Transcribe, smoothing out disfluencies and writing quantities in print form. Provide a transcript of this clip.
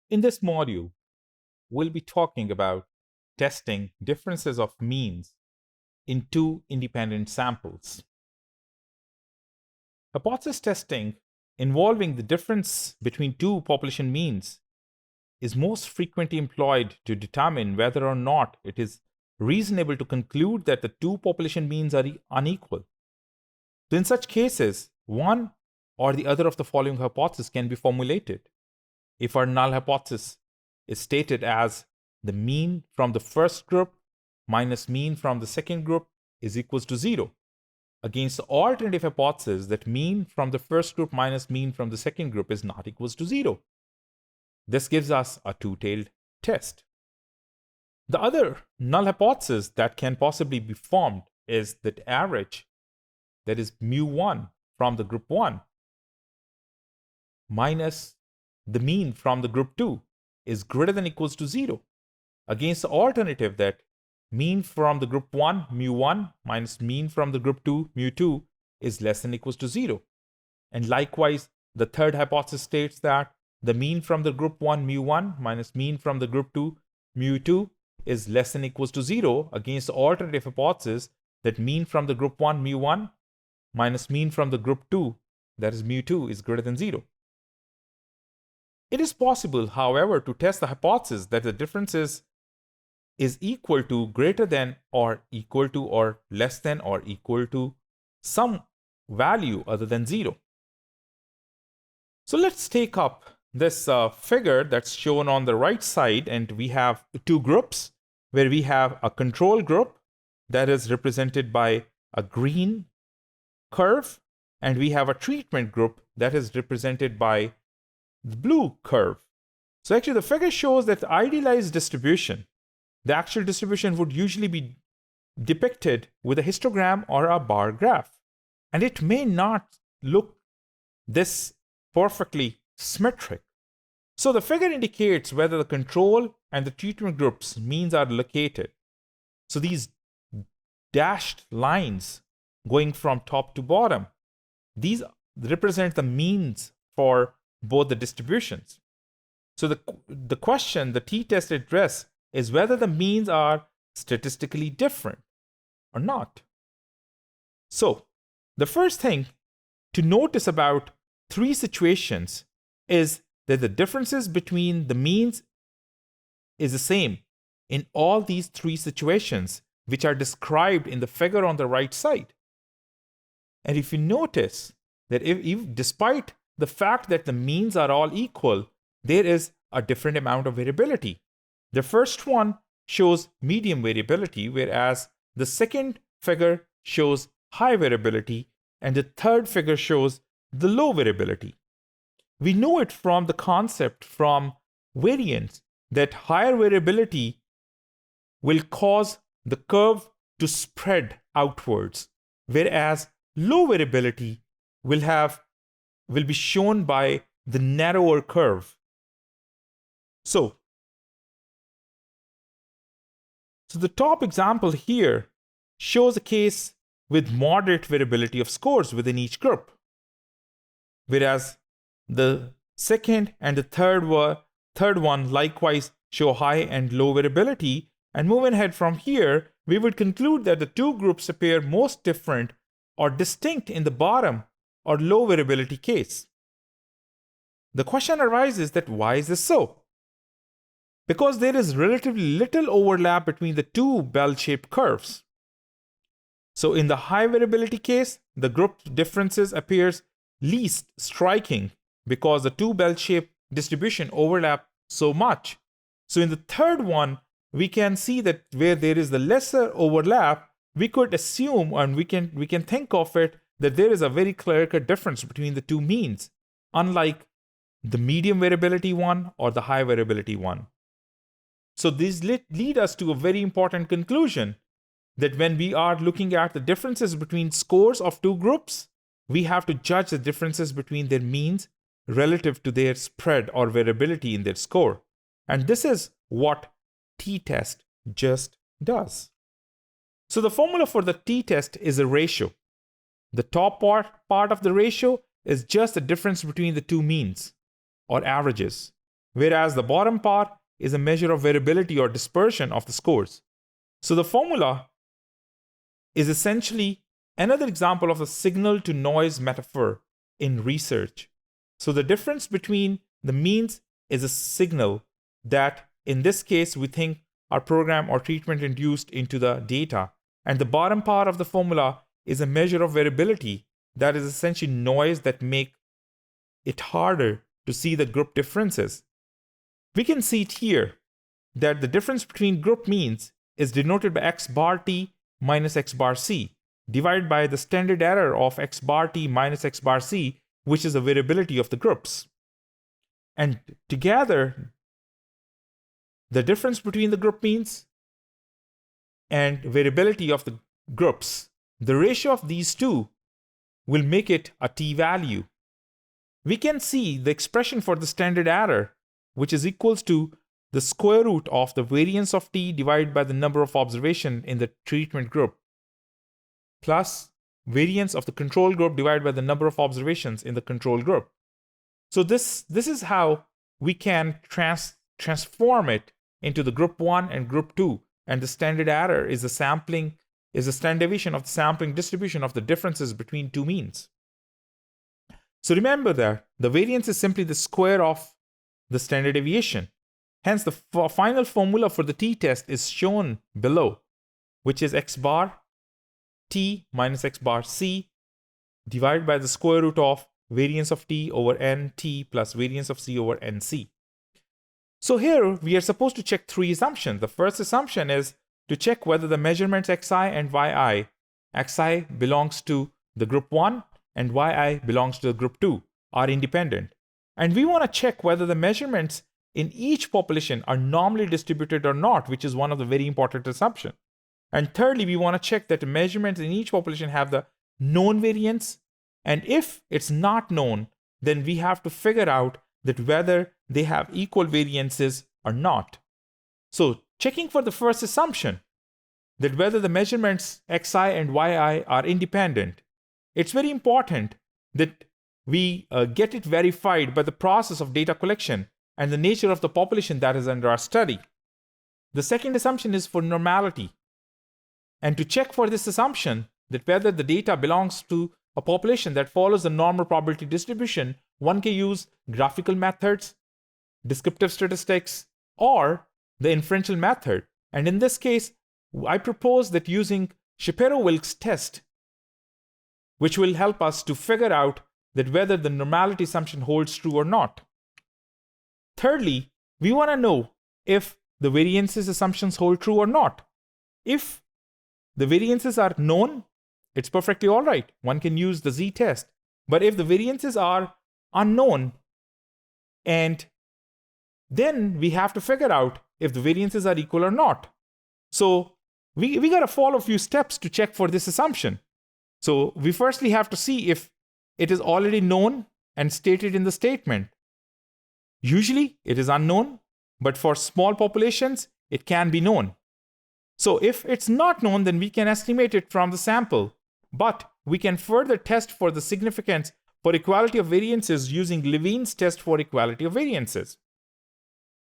In this module, we'll be talking about testing differences of means in two independent samples. Hypothesis testing involving the difference between two population means is most frequently employed to determine whether or not it is reasonable to conclude that the two population means are unequal. So in such cases, one or the other of the following hypotheses can be formulated. If our null hypothesis is stated as the mean from the first group minus mean from the second group is equals to 0, against the alternative hypothesis that mean from the first group minus mean from the second group is not equals to 0. This gives us a two-tailed test. The other null hypothesis that can possibly be formed is that average, that is mu1 from the group 1 minus the mean from the group 2 is greater than equals to 0, against the alternative that mean from the group 1 mu1 minus mean from the group 2 mu2 is less than equals to 0. And likewise, the third hypothesis states that the mean from the group 1 mu1 minus mean from the group 2 mu2 is less than equals to 0, against the alternative hypothesis that mean from the group 1 mu1 minus mean from the group 2, that is mu2, is greater than 0. It is possible, however, to test the hypothesis that the differences is equal to, greater than, or equal to, or less than, or equal to some value other than 0. So let's take up this figure that's shown on the right side, and we have two groups where we have a control group that is represented by a green curve, and we have a treatment group that is represented by the blue curve. So actually the figure shows that the idealized distribution, the actual distribution, would usually be depicted with a histogram or a bar graph. And it may not look this perfectly symmetric. So the figure indicates whether the control and the treatment groups means are located. So these dashed lines going from top to bottom, these represent the means for both the distributions. So the question the t-test addresses is whether the means are statistically different or not. So the first thing to notice about three situations is that the differences between the means is the same in all these three situations, which are described in the figure on the right side. And if you notice that if despite the fact that the means are all equal, there is a different amount of variability. The first one shows medium variability, whereas the second figure shows high variability, and the third figure shows the low variability. We know it from the concept from variance that higher variability will cause the curve to spread outwards, whereas low variability will be shown by the narrower curve. So the top example here shows a case with moderate variability of scores within each group, whereas the second and the third one likewise show high and low variability. And moving ahead from here, we would conclude that the two groups appear most different or distinct in the bottom or low variability case. The question arises that why is this so? Because there is relatively little overlap between the two bell-shaped curves. So in the high variability case, the group differences appears least striking because the two bell-shaped distribution overlap so much. So in the third one, we can see that where there is the lesser overlap, we could assume, and we can think of it, that there is a very clear-cut difference between the two means, unlike the medium variability one or the high variability one. So these lead us to a very important conclusion that when we are looking at the differences between scores of two groups, we have to judge the differences between their means relative to their spread or variability in their score. And this is what t-test just does. So the formula for the t-test is a ratio. The top part of the ratio is just the difference between the two means or averages, whereas the bottom part is a measure of variability or dispersion of the scores. So the formula is essentially another example of a signal to noise metaphor in research. So the difference between the means is a signal that in this case we think are program or treatment induced into the data. And the bottom part of the formula is a measure of variability that is essentially noise that make it harder to see the group differences. We can see it here that the difference between group means is denoted by x bar t minus x bar c divided by the standard error of x bar t minus x bar c, which is the variability of the groups. And together, the difference between the group means and variability of the groups, the ratio of these two will make it a t-value. We can see the expression for the standard error, which is equals to the square root of the variance of t divided by the number of observations in the treatment group, plus variance of the control group divided by the number of observations in the control group. So this is how we can transform it into the group 1 and group 2, and the standard error is the standard deviation of the sampling distribution of the differences between two means. So remember that the variance is simply the square of the standard deviation. Hence, the final formula for the t-test is shown below, which is x bar t minus x bar c divided by the square root of variance of t over nt plus variance of c over nc. So here we are supposed to check three assumptions. The first assumption is to check whether the measurements xi and yi, xi belongs to the group 1 and yi belongs to the group 2, are independent. And we want to check whether the measurements in each population are normally distributed or not, which is one of the very important assumptions. And thirdly, we want to check that the measurements in each population have the known variance. And if it's not known, then we have to figure out that whether they have equal variances or not. So checking for the first assumption, that whether the measurements xi and yi are independent, it's very important that we get it verified by the process of data collection and the nature of the population that is under our study. The second assumption is for normality. And to check for this assumption, that whether the data belongs to a population that follows the normal probability distribution, one can use graphical methods, descriptive statistics, or the inferential method. And in this case, I propose that using Shapiro-Wilkes test, which will help us to figure out that whether the normality assumption holds true or not. Thirdly, we want to know if the variances assumptions hold true or not. If the variances are known, it's perfectly all right. One can use the z-test. But if the variances are unknown, and then we have to figure out if the variances are equal or not. So we got to follow a few steps to check for this assumption. So we firstly have to see if it is already known and stated in the statement. Usually it is unknown, but for small populations, it can be known. So if it's not known, then we can estimate it from the sample. But we can further test for the significance for equality of variances using Levene's test for equality of variances.